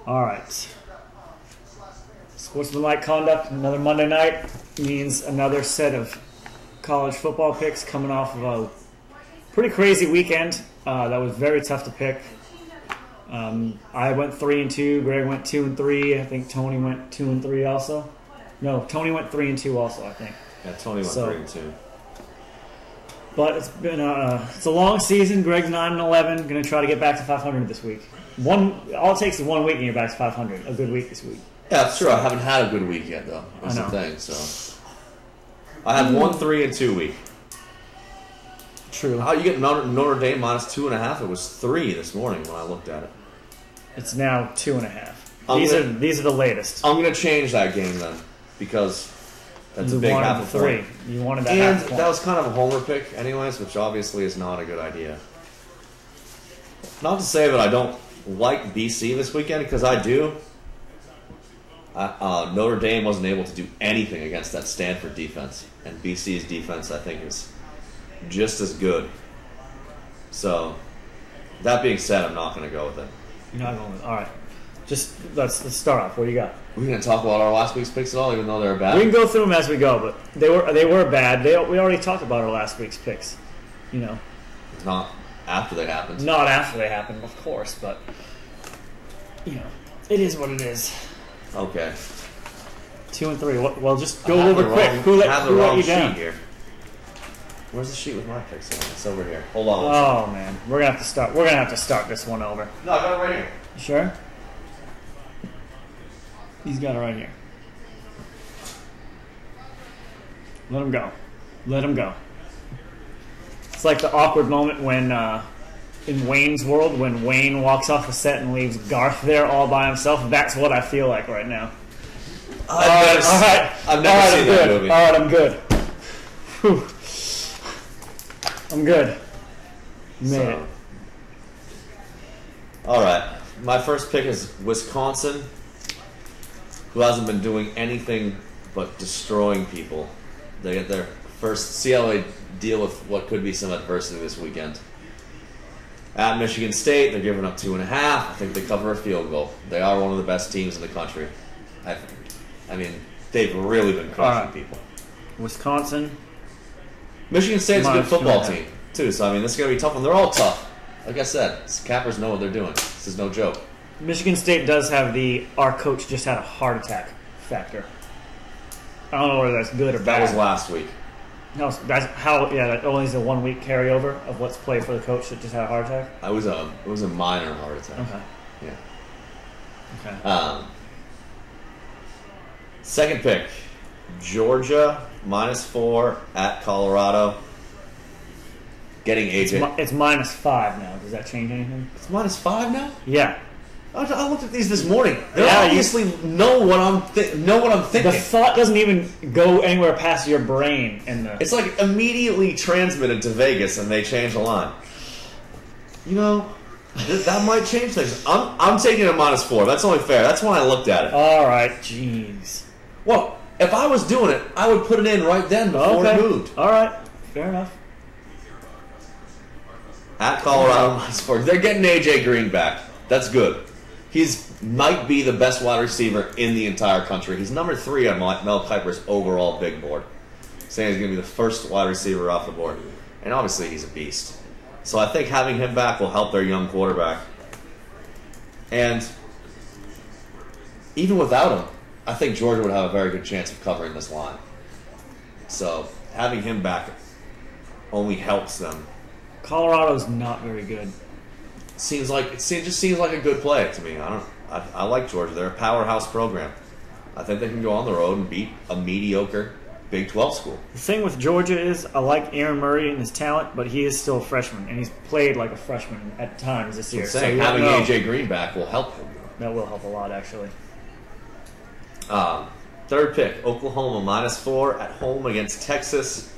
All right. Sportsmanlike conduct, another Monday night means another set of college football picks coming off of a pretty crazy weekend. That was very tough to pick. I went 3-2. Greg went 2-3. I think Tony went 2-3 also. No, Tony went 3-2 also, I think. Yeah, Tony went 3-2. But it's been it's a long season. Greg's 9-11. Going to try to get back to 500 this week. All it takes is 1 week and you're back to 500. A good week this week. Yeah, that's true. I haven't had a good week yet, though. That's the thing. So I had 1-3-2 week. True. How you get Notre Dame minus 2.5? It was 3 this morning when I looked at it. It's now 2.5. These are the latest. I'm going to change that game then because that's a big half of 3. You wanted that and half point. That was kind of a homer pick anyways, which obviously is not a good idea. Not to say that I don't like BC this weekend, because I do. Notre Dame wasn't able to do anything against that Stanford defense, and BC's defense, I think, is just as good. So, that being said, I'm not going to go with it. You're not going with it. All right. Just let's start off. What do you got? We're going to talk about our last week's picks at all, even though they're bad. We can go through them as we go, but they were bad. We already talked about our last week's picks. You know. Not after they happened. Not after they happened, of course, but you know, it is what it is. Okay. 2-3. Well, just go over quick. Who let you down here? Where's the sheet with my picks on? It's over here. Hold on. Oh man, we're gonna have to start this one over. No, I got it right here. You sure? He's got it right here. Let him go. Let him go. It's like the awkward moment when in Wayne's World, when Wayne walks off the set and leaves Garth there all by himself. That's what I feel like right now. I've never seen that movie. All right, I'm good. Whew. I'm good. Made it. All right. My first pick is Wisconsin, who hasn't been doing anything but destroying people. They get their first. See how they deal with what could be some adversity this weekend. At Michigan State, they're giving up 2.5. I think they cover a field goal. They are one of the best teams in the country. I mean, they've really been crushing people. Wisconsin. Michigan State's a good football team, too. So, I mean, this is going to be a tough one. They're all tough. Like I said, Cappers know what they're doing. This is no joke. Michigan State does have our coach just had a heart attack factor. I don't know whether that's good or bad. That was last week. No, that's how. Yeah, that only is a 1 week carryover of what's played for the coach that just had a heart attack. It was a minor heart attack. Okay. Yeah. Okay. Second pick, Georgia -4 at Colorado. Getting AJ. It's -5 now. Does that change anything? It's -5 now. Yeah. I looked at these this morning. They obviously know what I'm thinking. The thought doesn't even go anywhere past your brain, it's like immediately transmitted to Vegas, and they change the line. You know, that might change things. I'm taking a -4. That's only fair. That's when I looked at it. All right, jeez. Well, if I was doing it, I would put it in right then before it moved. All right, fair enough. At Colorado -4, they're getting AJ Green back. That's good. Might be the best wide receiver in the entire country. He's number 3 on Mel Kiper's overall big board, saying he's going to be the first wide receiver off the board. And obviously he's a beast. So I think having him back will help their young quarterback. And even without him, I think Georgia would have a very good chance of covering this line. So having him back only helps them. Colorado's not very good. Just seems like a good play to me. I like Georgia. They're a powerhouse program. I think they can go on the road and beat a mediocre Big 12 school. The thing with Georgia is I like Aaron Murray and his talent, but he is still a freshman, and he's played like a freshman at times this year. So having AJ Green back will help him. That will help a lot, actually. Third pick, Oklahoma -4 at home against Texas.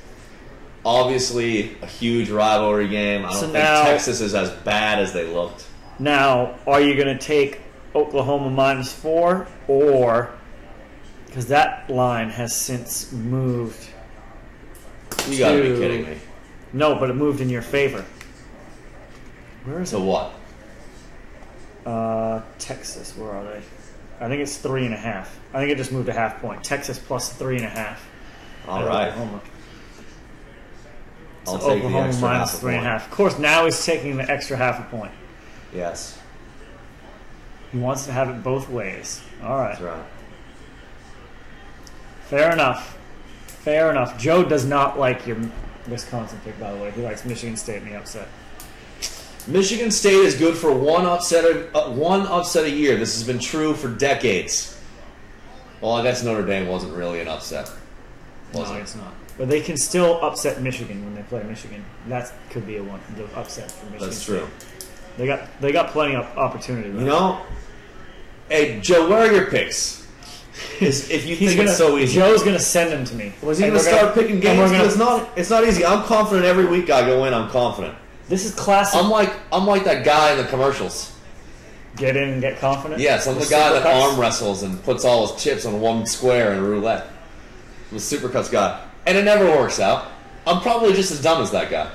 Obviously, a huge rivalry game. I don't think Texas is as bad as they looked. Now, are you going to take Oklahoma -4, or because that line has since moved? You got to be kidding me. No, but it moved in your favor. Where is it? To what? Texas. Where are they? I think it's 3.5. I think it just moved a half point. Texas plus 3.5. All right. Oklahoma. I'll So take the Oklahoma extra minus half a 3.5. point. Of course, now he's taking the extra half a point. Yes. He wants to have it both ways. All right. That's right. Fair enough. Fair enough. Joe does not like your Wisconsin pick, by the way. He likes Michigan State in the upset. Michigan State is good for one upset a year. This has been true for decades. Well, I guess Notre Dame wasn't really an upset. No, it's not. But they can still upset Michigan when they play Michigan. That could be the upset for Michigan. That's true. State. They got plenty of opportunity. You know, hey Joe, where are your picks? If you think it's so easy, Joe's gonna send them to me. Was he gonna start picking games? It's not easy. I'm confident every week I go in. I'm confident. This is classic. I'm like that guy in the commercials. Get in and get confident. Yes, I'm the guy that arm wrestles and puts all his chips on one square in roulette. I'm the Supercuts guy, and it never works out. I'm probably just as dumb as that guy.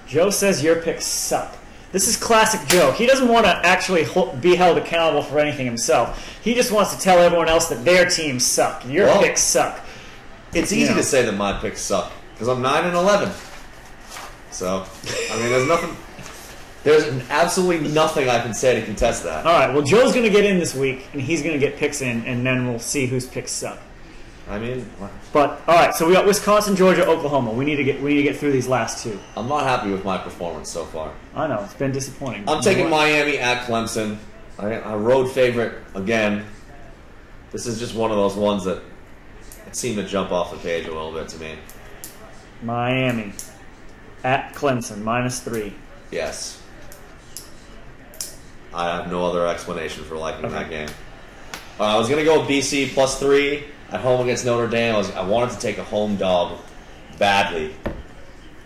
Joe says your picks suck. This is classic Joe. He doesn't want to actually be held accountable for anything himself. He just wants to tell everyone else that their teams suck. Your picks suck. It's easy to say that my picks suck because I'm 9-11. So, I mean, there's absolutely nothing I can say to contest that. All right. Well, Joe's going to get in this week, and he's going to get picks in, and then we'll see whose picks suck. I mean, but all right. So we got Wisconsin, Georgia, Oklahoma. We need to get through these last two. I'm not happy with my performance so far. I know it's been disappointing. I'm taking Miami at Clemson. I road favorite again. This is just one of those ones that seemed to jump off the page a little bit to me. Miami at Clemson -3. Yes. I have no other explanation for liking that game. I was going to go BC +3 at home against Notre Dame. I wanted to take a home dog badly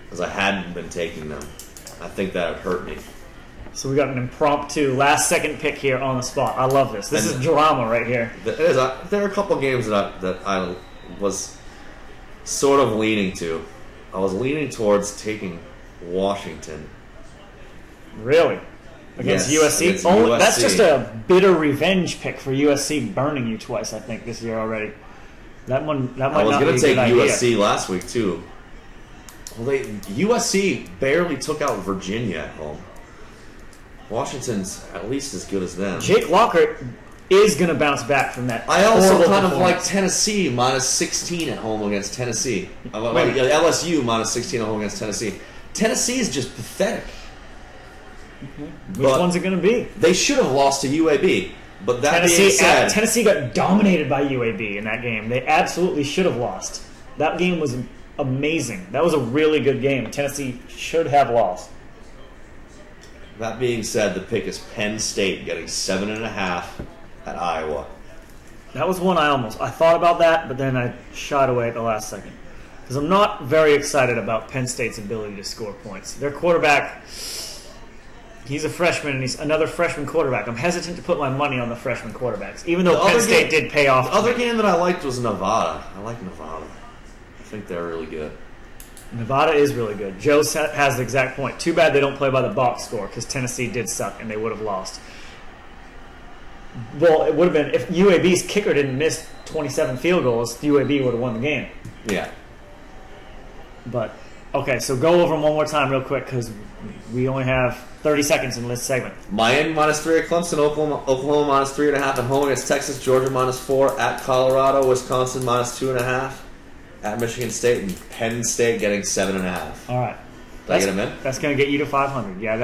because I hadn't been taking them. I think that would hurt me. So we got an impromptu last-second pick here on the spot. I love this. This is drama right here. There are a couple games that I was sort of leaning to. I was leaning towards taking Washington. Really? Against USC? Against USC. That's just a bitter revenge pick for USC burning you twice, I think, this year already. That might not be a good idea. I was going to take USC last week, too. Well, USC barely took out Virginia at home. Washington's at least as good as them. Jake Locker is going to bounce back from that. I also kind of like Tennessee -16 at home against Tennessee. LSU -16 at home against Tennessee. Tennessee is just pathetic. Mm-hmm. Which one's it going to be? They should have lost to UAB. But that being said, Tennessee got dominated by UAB in that game. They absolutely should have lost. That game was amazing. That was a really good game. Tennessee should have lost. That being said, the pick is Penn State getting 7.5 at Iowa. That was one I thought about that, but then I shied away at the last second. Because I'm not very excited about Penn State's ability to score points. Their quarterback, he's a freshman, and he's another freshman quarterback. I'm hesitant to put my money on the freshman quarterbacks, even though Penn State did pay off. The other game that I liked was Nevada. I like Nevada. I think they're really good. Nevada is really good. Joe has the exact point. Too bad they don't play by the box score because Tennessee did suck and they would have lost. Well, it would have been if UAB's kicker didn't miss 27 field goals, UAB would have won the game. Yeah. But, okay, so go over them one more time real quick because we only have 30 seconds in this segment. Miami -3 at Clemson, Oklahoma -3.5 at home against Texas, Georgia -4 at Colorado, Wisconsin -2.5 at Michigan State, and Penn State getting 7.5. All right. Did I get them in? That's going to get you to 500. Yeah.